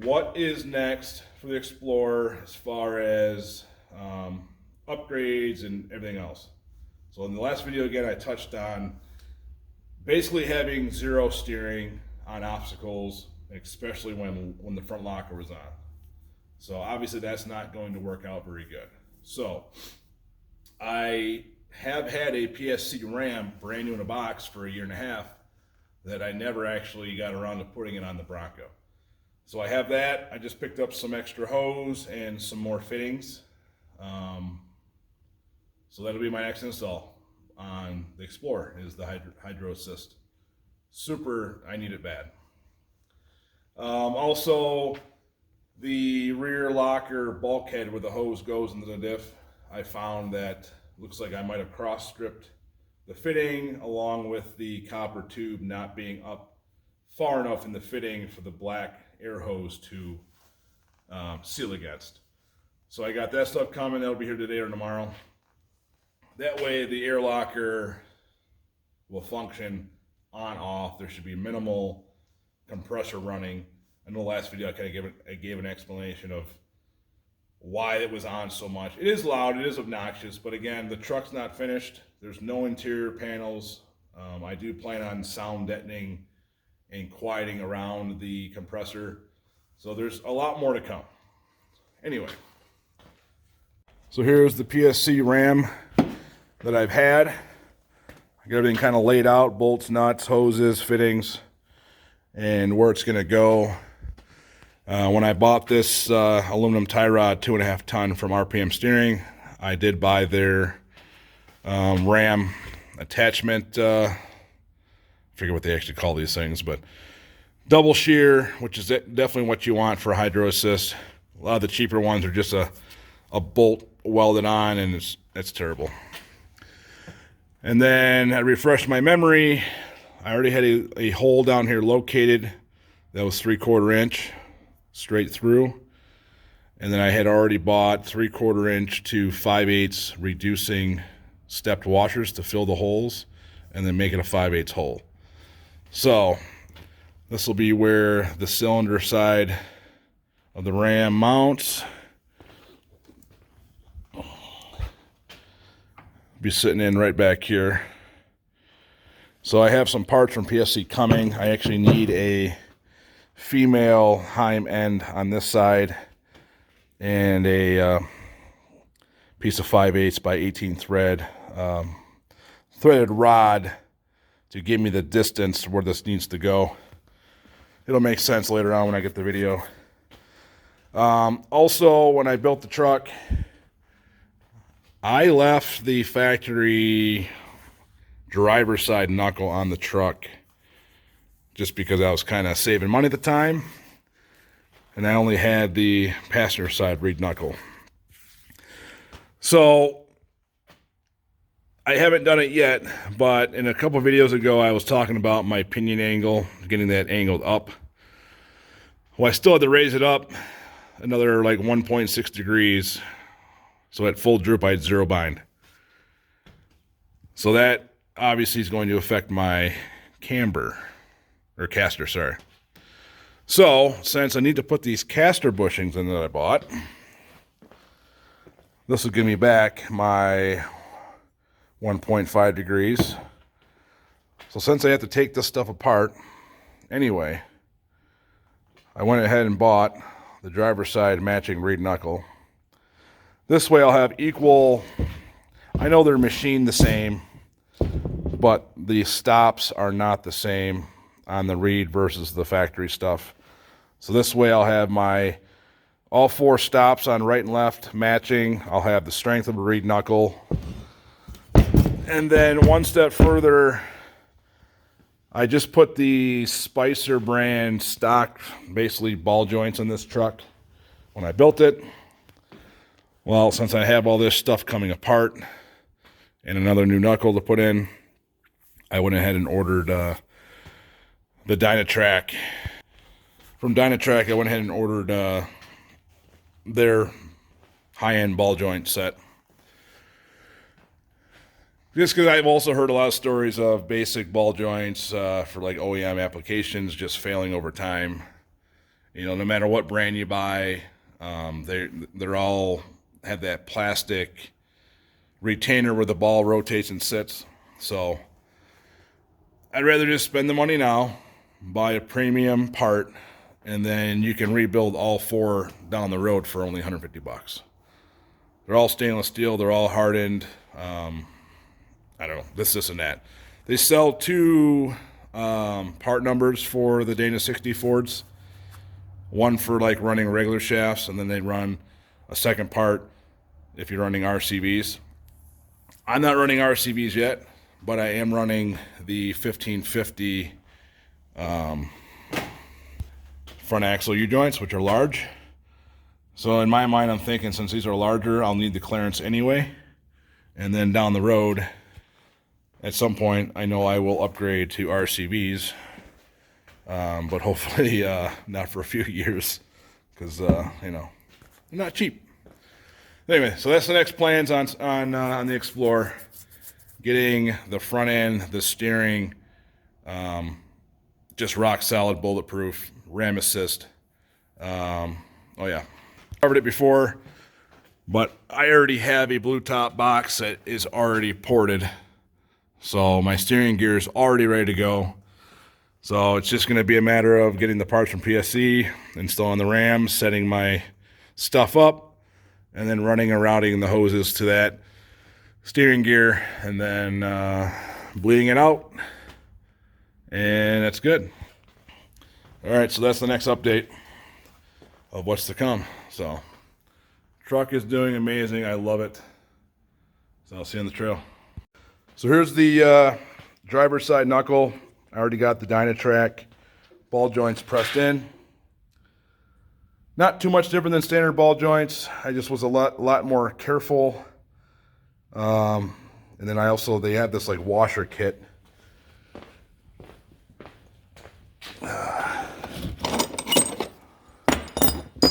what is next for the Explorer as far as upgrades and everything else. So in the last video, again, I touched on basically having zero steering on obstacles, especially when the front locker was on. So obviously that's not going to work out very good. So I have had a PSC Ram brand new in a box for a year and a half that I never actually got around to putting it on the Bronco. So I have that. I just picked up some extra hose and some more fittings. So that'll be my next install on the Explorer, is the Hydro Assist. Super, I need it bad. Also, the rear locker bulkhead where the hose goes into the diff, I found that looks like I might have cross stripped the fitting along with the copper tube not being up far enough in the fitting for the black air hose to seal against. So I got that stuff coming. That'll be here today or tomorrow. That way the air locker will function on off. There should be minimal compressor running. In the last video I gave an explanation of why it was on so much. It is loud, it is obnoxious, but again, the truck's not finished. There's no interior panels. I do plan on sound deadening and quieting around the compressor. So there's a lot more to come. Anyway, so here's the PSC Ram that I've had. I got everything kind of laid out, bolts, nuts, hoses, fittings, and where it's gonna go. When I bought this aluminum tie rod 2.5 ton from RPM Steering, I did buy their Ram attachment, I forget what they actually call these things, but double shear, which is definitely what you want for a Hydro Assist. A lot of the cheaper ones are just a bolt welded on, and it's terrible. And then I refreshed my memory. I already had a hole down here located that was 3/4 inch straight through. And then I had already bought 3/4 inch to 5/8 reducing stepped washers to fill the holes and then make it a 5/8 hole. So this will be where the cylinder side of the Ram mounts. Be sitting in right back here. So I have some parts from PSC coming. I actually need a female Heim end on this side and a piece of 5/8 by 18 thread threaded rod to give me the distance where this needs to go. It'll make sense later on when I get the video. Also, when I built the truck, I left the factory driver's side knuckle on the truck just because I was kind of saving money at the time, and I only had the passenger side Reid knuckle. So I haven't done it yet, but in a couple videos ago I was talking about my pinion angle, getting that angled up. Well, I still had to raise it up another like 1.6 degrees. So at full droop, I had 0 bind. So that obviously is going to affect my camber, or caster, sorry. So since I need to put these caster bushings in that I bought, this will give me back my 1.5 degrees. So since I have to take this stuff apart anyway, I went ahead and bought the driver's side matching Reid knuckle. This way I'll have equal, I know they're machined the same, but the stops are not the same on the Reid versus the factory stuff. So this way I'll have my all 4 stops on right and left matching. I'll have the strength of a Reid knuckle. And then one step further, I just put the Spicer brand stock, basically ball joints in this truck when I built it. Well, since I have all this stuff coming apart and another new knuckle to put in, I went ahead and ordered the Dynatrac. From Dynatrac, I went ahead and ordered their high-end ball joint set. Just because I've also heard a lot of stories of basic ball joints for like OEM applications just failing over time. You know, no matter what brand you buy, they're all have that plastic retainer where the ball rotates and sits. So I'd rather just spend the money now, buy a premium part, and then you can rebuild all 4 down the road for only $150. They're all stainless steel. They're all hardened. I don't know, this and that. They sell 2 part numbers for the Dana 60 Fords. One for like running regular shafts, and then they run a second part if you're running RCVs. I'm not running RCVs yet, but I am running the 1550 front axle U-joints, which are large. So in my mind, I'm thinking since these are larger, I'll need the clearance anyway. And then down the road, at some point, I know I will upgrade to RCVs, but hopefully not for a few years, because you know, they're not cheap. Anyway, so that's the next plans on the Explorer. Getting the front end, the steering, just rock solid, bulletproof, ram assist. Oh yeah, covered it before, but I already have a blue top box that is already ported. So my steering gear is already ready to go. So it's just going to be a matter of getting the parts from PSC, installing the RAM, setting my stuff up, and then running and routing the hoses to that steering gear, and then bleeding it out, and that's good. All right, so that's the next update of what's to come. So truck is doing amazing. I love it. So I'll see you on the trail. So here's the driver's side knuckle. I already got the Dynatrac ball joints pressed in. Not too much different than standard ball joints. I just was a lot more careful. And then they have this like washer kit. It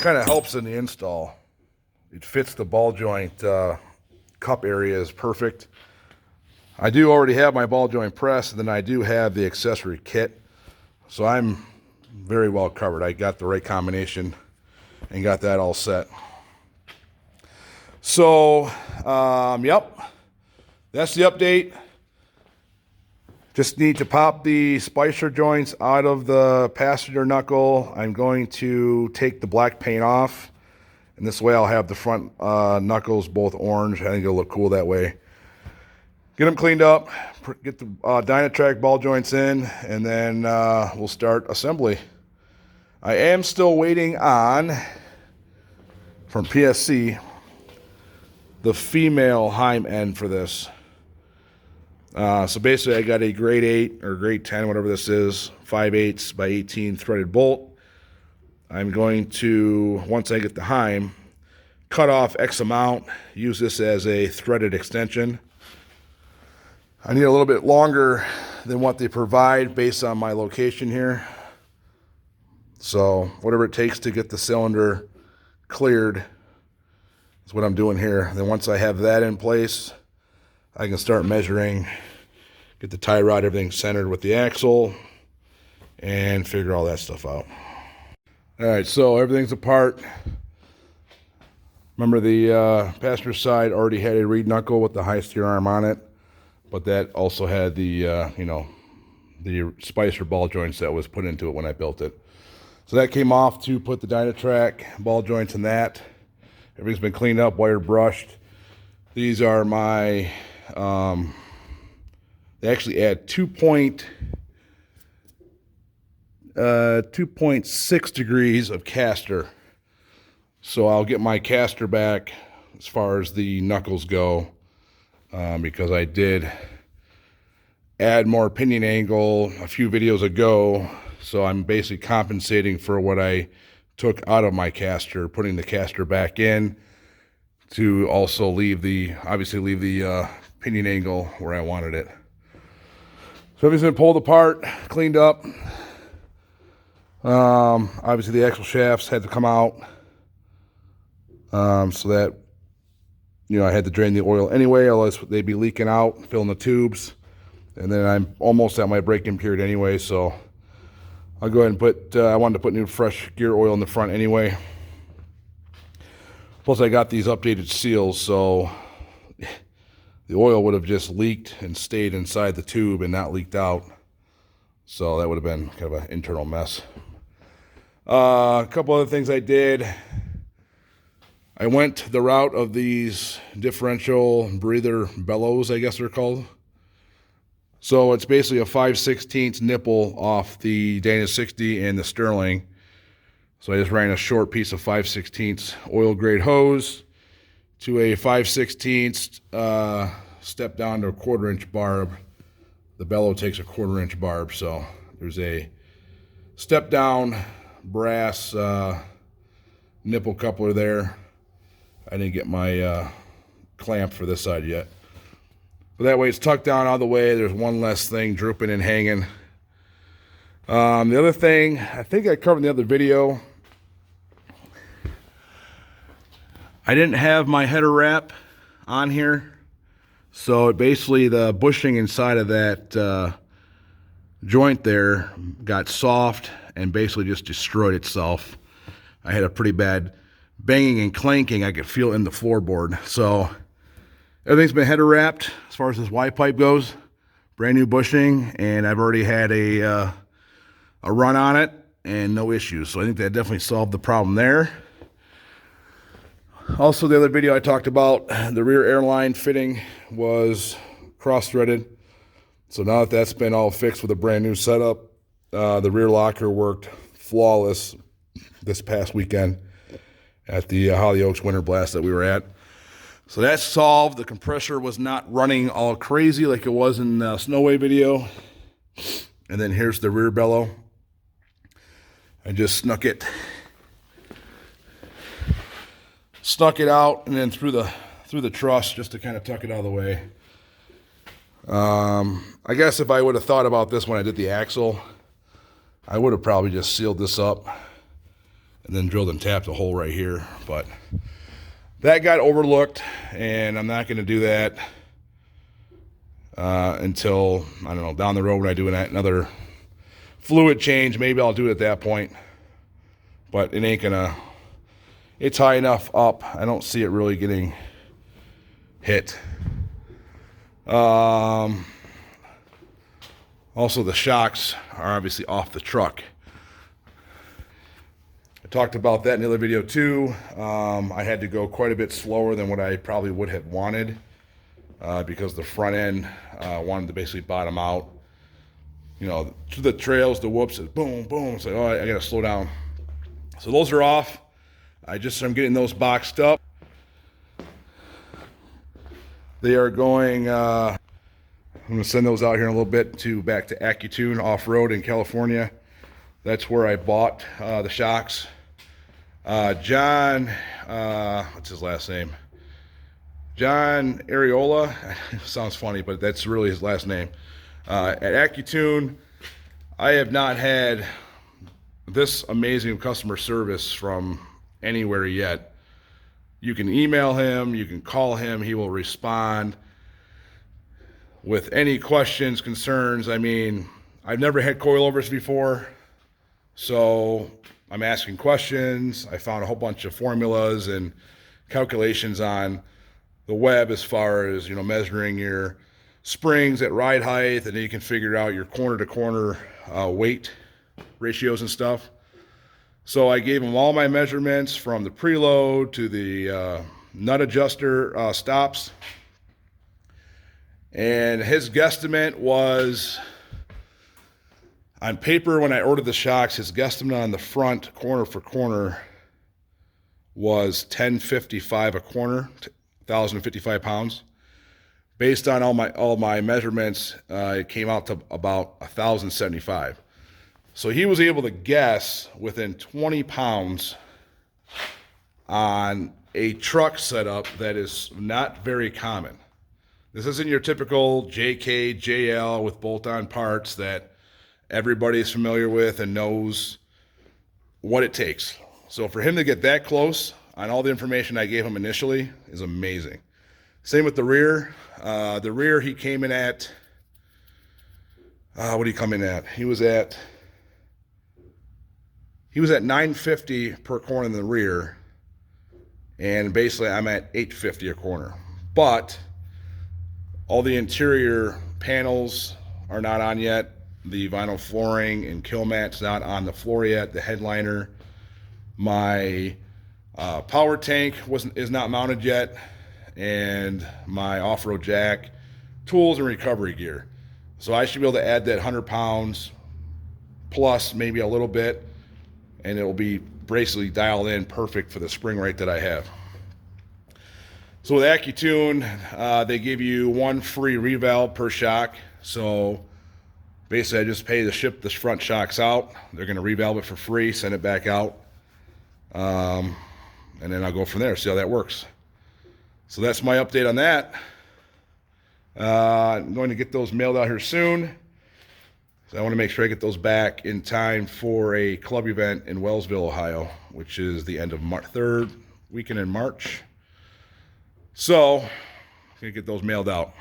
kind of helps in the install. It fits the ball joint cup area is perfect. I do already have my ball joint press, and then I do have the accessory kit. So I'm very well covered. I got the right combination and got that all set. So, yep, that's the update. Just need to pop the splicer joints out of the passenger knuckle. I'm going to take the black paint off, and this way I'll have the front knuckles both orange. I think it'll look cool that way. Get them cleaned up, get the Dynatrac ball joints in, and then we'll start assembly. I am still waiting on, from PSC, the female Heim end for this. So basically I got a grade 8 or grade 10, whatever this is, 5/8 by 18 threaded bolt. I'm going to, once I get the Heim, cut off X amount, use this as a threaded extension. I need a little bit longer than what they provide based on my location here. So whatever it takes to get the cylinder cleared is what I'm doing here. Then once I have that in place, I can start measuring, get the tie rod, everything centered with the axle, and figure all that stuff out. All right, so everything's apart. Remember the passenger side already had a Reid knuckle with the high steer arm on it. But that also had the, you know, the spicer ball joints that was put into it when I built it. So that came off to put the Dynatrac ball joints in that. Everything's been cleaned up, wire brushed. These are my, they actually add 2.6 degrees of caster. So I'll get my caster back as far as the knuckles go. Because I did add more pinion angle a few videos ago, so I'm basically compensating for what I took out of my caster, putting the caster back in to also obviously leave the pinion angle where I wanted it. So everything's been pulled apart, cleaned up. Obviously the axle shafts had to come out, so that, you know, I had to drain the oil anyway, otherwise they'd be leaking out, filling the tubes. And then I'm almost at my break-in period anyway, so I'll go ahead and put, I wanted to put new fresh gear oil in the front anyway. Plus I got these updated seals, so the oil would have just leaked and stayed inside the tube and not leaked out. So that would have been kind of an internal mess. A couple other things I did. I went the route of these differential breather bellows, I guess they're called. So it's basically a 5/16 nipple off the Dana 60 and the Sterling. So I just ran a short piece of 5/16 oil grade hose to a 5/16 step down to a 1/4 inch barb. The bellow takes a 1/4 inch barb, so there's a step down brass nipple coupler there. I didn't get my clamp for this side yet. But that way it's tucked down all the way. There's one less thing drooping and hanging. The other thing, I think I covered in the other video, I didn't have my header wrap on here. So basically the bushing inside of that joint there got soft and basically just destroyed itself. I had a pretty bad banging and clanking I could feel in the floorboard. So everything's been header wrapped as far as this Y pipe goes. Brand new bushing, and I've already had a run on it and no issues. So I think that definitely solved the problem there. Also, the other video I talked about, the rear airline fitting was cross-threaded. So now that that's been all fixed with a brand new setup, the rear locker worked flawless this past weekend at the Holly Oaks Winter Blast that we were at. So that's solved. The compressor was not running all crazy like it was in the Snowway video. And then here's the rear bellow. I just snuck it out and then through the truss just to kind of tuck it out of the way. I guess if I would have thought about this when I did the axle, I would have probably just sealed this up and then drilled and tapped a hole right here. But that got overlooked, and I'm not going to do that until, I don't know, down the road when I do another fluid change. Maybe I'll do it at that point. But it ain't going to... It's high enough up. I don't see it really getting hit. Also, the shocks are obviously off the truck. I talked about that in the other video too. I had to go quite a bit slower than what I probably would have wanted because the front end wanted to basically bottom out. You know, to the trails, the whoops, is boom, boom. It's like, oh, I got to slow down. So those are off. I'm getting those boxed up. They are going, I'm going to send those out here in a little bit back to AccuTune Off-Road in California. That's where I bought the shocks. John, what's his last name? John Areola. Sounds funny, but that's really his last name. At AccuTune, I have not had this amazing customer service from anywhere yet. You can email him, you can call him, he will respond with any questions, concerns. I mean, I've never had coilovers before, so I'm asking questions. I found a whole bunch of formulas and calculations on the web as far as, you know, measuring your springs at ride height, and then you can figure out your corner to corner weight ratios and stuff. So I gave him all my measurements from the preload to the nut adjuster stops. And his guesstimate was, on paper when I ordered the shocks, his guesstimate on the front corner for corner was 1055 a corner, 1,055 pounds. Based on all my measurements, it came out to about 1,075. So he was able to guess within 20 pounds on a truck setup that is not very common. This isn't your typical JK, JL with bolt-on parts that everybody's familiar with and knows what it takes. So for him to get that close on all the information I gave him initially is amazing. Same with the rear. The rear he came in at, what did he come in at? He was at he was at 950 per corner in the rear, and basically I'm at 850 a corner. But all the interior panels are not on yet. The vinyl flooring and kill mat's not on the floor yet. The headliner, my power tank is not mounted yet, and my off-road jack, tools, and recovery gear. So I should be able to add that 100 pounds plus maybe a little bit, and it will be basically dialed in perfect for the spring rate that I have. So with AccuTune, they give you one free revalve per shock. So basically I just pay to ship the front shocks out. They're going to revalve it for free, send it back out. And then I'll go from there, see how that works. So that's my update on that. I'm going to get those mailed out here soon. So I want to make sure I get those back in time for a club event in Wellsville, Ohio, which is the end of third weekend in March. So I'm going to get those mailed out.